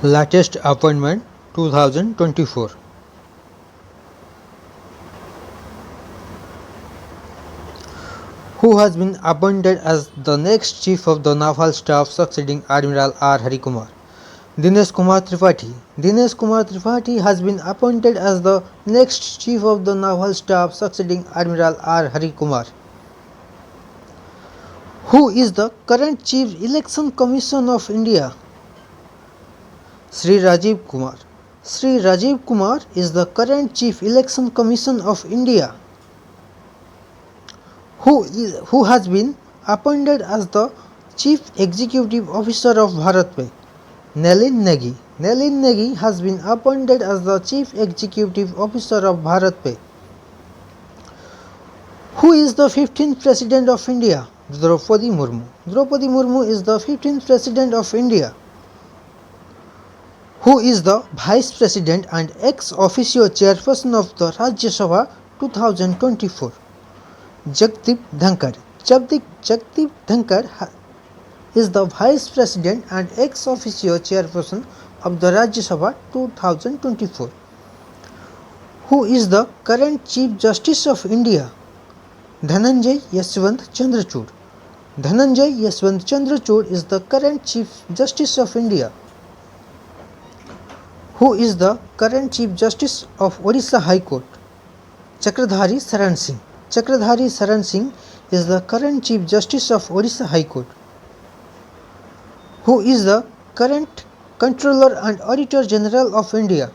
Latest appointment 2024. Who has been appointed as the next Chief of the Naval Staff succeeding Admiral R. Harikumar? Dinesh Kumar Tripathi. Dinesh Kumar Tripathi has been appointed as the next Chief of the Naval Staff succeeding Admiral R. Harikumar. Who is the current Chief Election Commission of India? Sri Rajiv Kumar. Sri Rajiv Kumar is the current Chief Election Commission of India. Who has been appointed as the Chief Executive Officer of BharatPe? Nalin Negi. Nalin Negi has been appointed as the Chief Executive Officer of BharatPe. Who is the 15th President of India? Draupadi Murmu. Draupadi Murmu is the 15th President of India. Who is the Vice President and ex officio Chairperson of the Rajya Sabha 2024? Jagdeep Dhankar. Jagdeep Dhankar is the Vice President and ex officio Chairperson of the Rajya Sabha 2024. Who is the current Chief Justice of India? Dhananjay Yashwant Chandrachud. Dhananjay Yashwant Chandrachud is the current Chief Justice of India. Who is the current Chief Justice of Odisha High Court? Chakradhari Saran Singh. Chakradhari Saran Singh is the current Chief Justice of Odisha High Court. Who is the current Controller and Auditor General of India?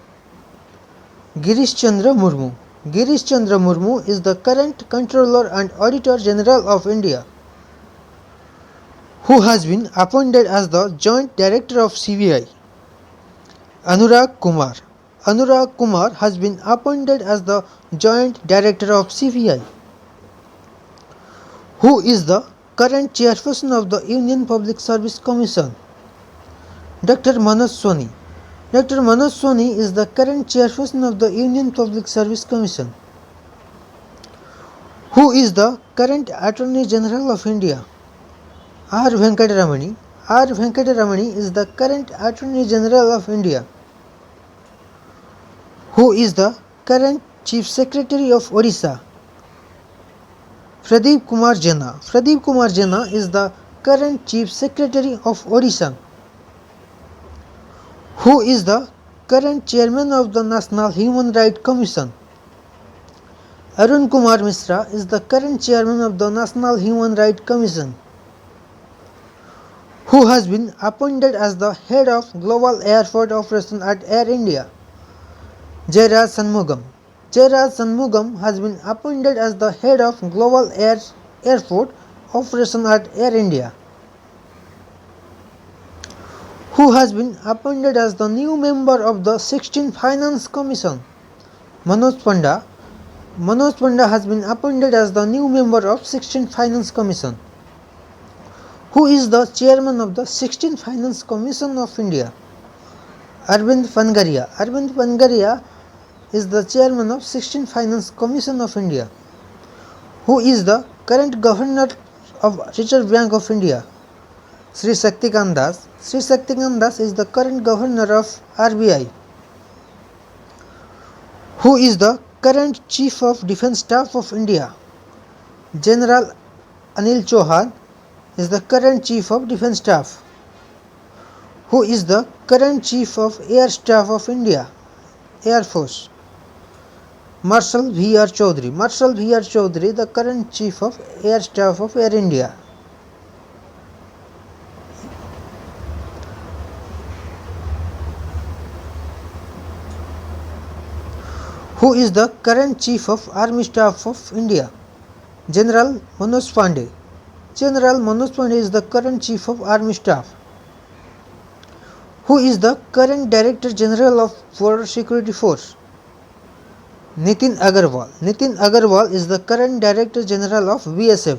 Girish Chandra Murmu. Girish Chandra Murmu is the current Controller and Auditor General of India. Who has been appointed as the Joint Director of CBI? Anurag Kumar. Anurag Kumar has been appointed as the Joint Director of CBI. Who is the current Chairperson of the Union Public Service Commission? Dr. Manoj Soni. Dr. Manoj Soni is the current Chairperson of the Union Public Service Commission. Who is the current Attorney General of India? R. Venkataramani. R. Venkataramani is the current Attorney General of India. Who is the current Chief Secretary of Odisha? Pradeep Kumar Jena. Pradeep Kumar Jena is the current Chief Secretary of Odisha. Who is the current Chairman of the National Human Rights Commission? Arun Kumar Mishra is the current Chairman of the National Human Rights Commission. Who has been appointed as the Head of Global Airport Operation at Air India? Jairaj Shanmugam. Jairaj Shanmugam has been appointed as the Head of Global Airport Operation at Air India. Who has been appointed as the new member of the 16th Finance Commission? Manoj Panda. Manoj Panda has been appointed as the new member of 16th Finance Commission. Who is the chairman of the 16th Finance Commission of India? Arvind Pangaria. Arvind Pangaria is the chairman of 16th Finance Commission of India. Who is the current governor of Reserve Bank of India? Sri Shaktikant Das. Sri Shaktikant Das is the current governor of RBI. Who is the current Chief of Defence Staff of India? General Anil Chauhan is the current Chief of Defence Staff. Who is the current Chief of Air Staff of India? Air Force. Marshal V.R. Chaudhary. Marshal V.R. Chaudhary, the current Chief of Air Staff of Air India. Who is the current Chief of Army Staff of India? General Manoj Pandey. General Manoj Pandey is the current Chief of Army Staff. Who is the current Director General of Border Security Force? Nitin Agarwal. Nitin Agarwal is the current Director General of BSF.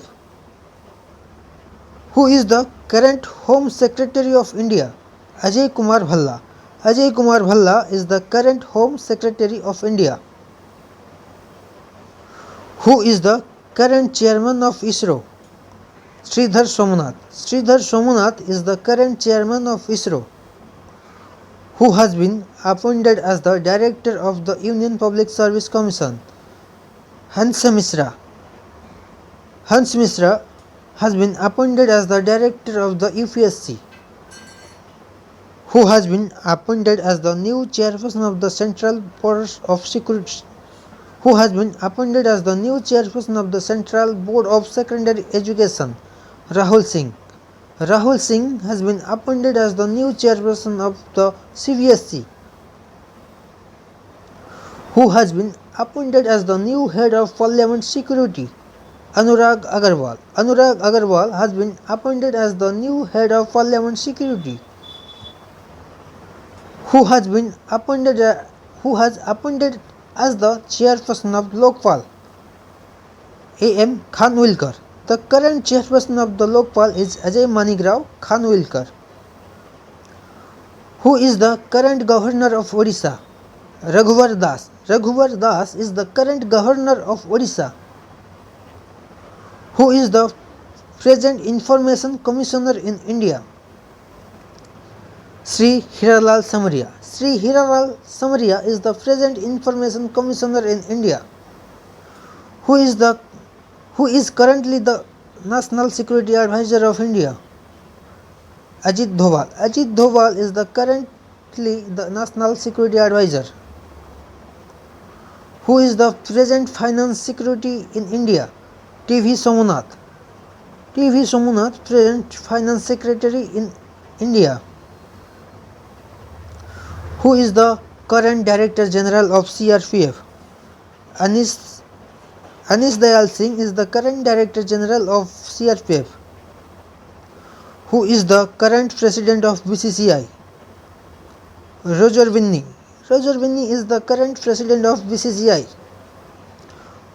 Who is the current Home Secretary of India? Ajay Kumar Bhalla. Ajay Kumar Bhalla is the current Home Secretary of India. Who is the current Chairman of ISRO? Sridhar Somanath. Sridhar Somanath is the current Chairman of ISRO. who has been appointed as the Director of the Union Public Service Commission. Hans Misra. Hans Misra has been appointed as the Director of the UPSC. Who has been appointed as the new Chairperson of the Central Board of Security. Who has been appointed as the new Chairperson of the Central Board of Secondary Education. Rahul Singh. Rahul Singh has been appointed as the new Chairperson of the CBSE. Who has been appointed as the new Head of Parliament Security. Anurag Agarwal. Anurag Agarwal has been appointed as the new Head of Parliament Security. Who has appointed as the Chairperson of Lokpal. A.M. Khanwilkar. The current Chairperson of the Lokpal is Ajay Manigrao Khanwilkar. Who is the current Governor of Odisha? Raghuvar Das. Raghuvar Das is the current Governor of Odisha. Who is the present Information Commissioner in India? Sri Hiralal Samaria. Sri Hiralal Samaria is the present Information Commissioner in India. Who is currently the National Security Advisor of India? Ajit Doval. Ajit Doval is currently the National Security Advisor. Who is the present Finance Secretary in India? T.V. Somonath. T.V. Somonath, present Finance Secretary in India. Who is the current Director General of CRPF? Anis Dayal Singh is the current Director General of CRPF. Who is the current President of BCCI? Roger Binney. Roger Binney is the current President of BCCI.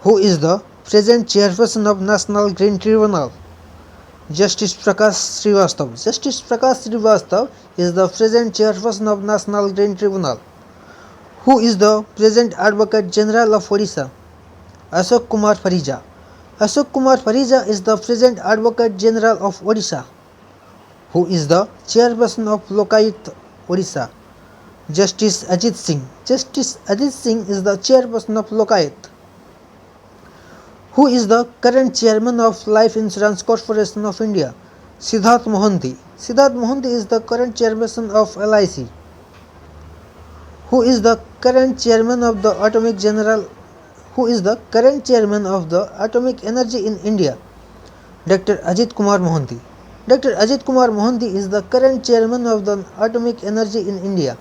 Who is the present Chairperson of National Green Tribunal? Justice Prakash Srivastava. Justice Prakash Srivastava is the present Chairperson of National Green Tribunal. Who is the present Advocate General of Odisha? Ashok Kumar Parija. Ashok Kumar Parija is the present Advocate General of Odisha. Who is the Chairperson of Lokayut Odisha? Justice Ajit Singh. Justice Ajit Singh is the Chairperson of Lokayut. Who is the current Chairman of Life Insurance Corporation of India? Siddharth Mohanty. Siddharth Mohanty is the current Chairperson of LIC. Who is the current Chairman of the Atomic Energy in India? Dr. Ajit Kumar Mohanty. Dr. Ajit Kumar Mohanty is the current Chairman of the Atomic Energy in India.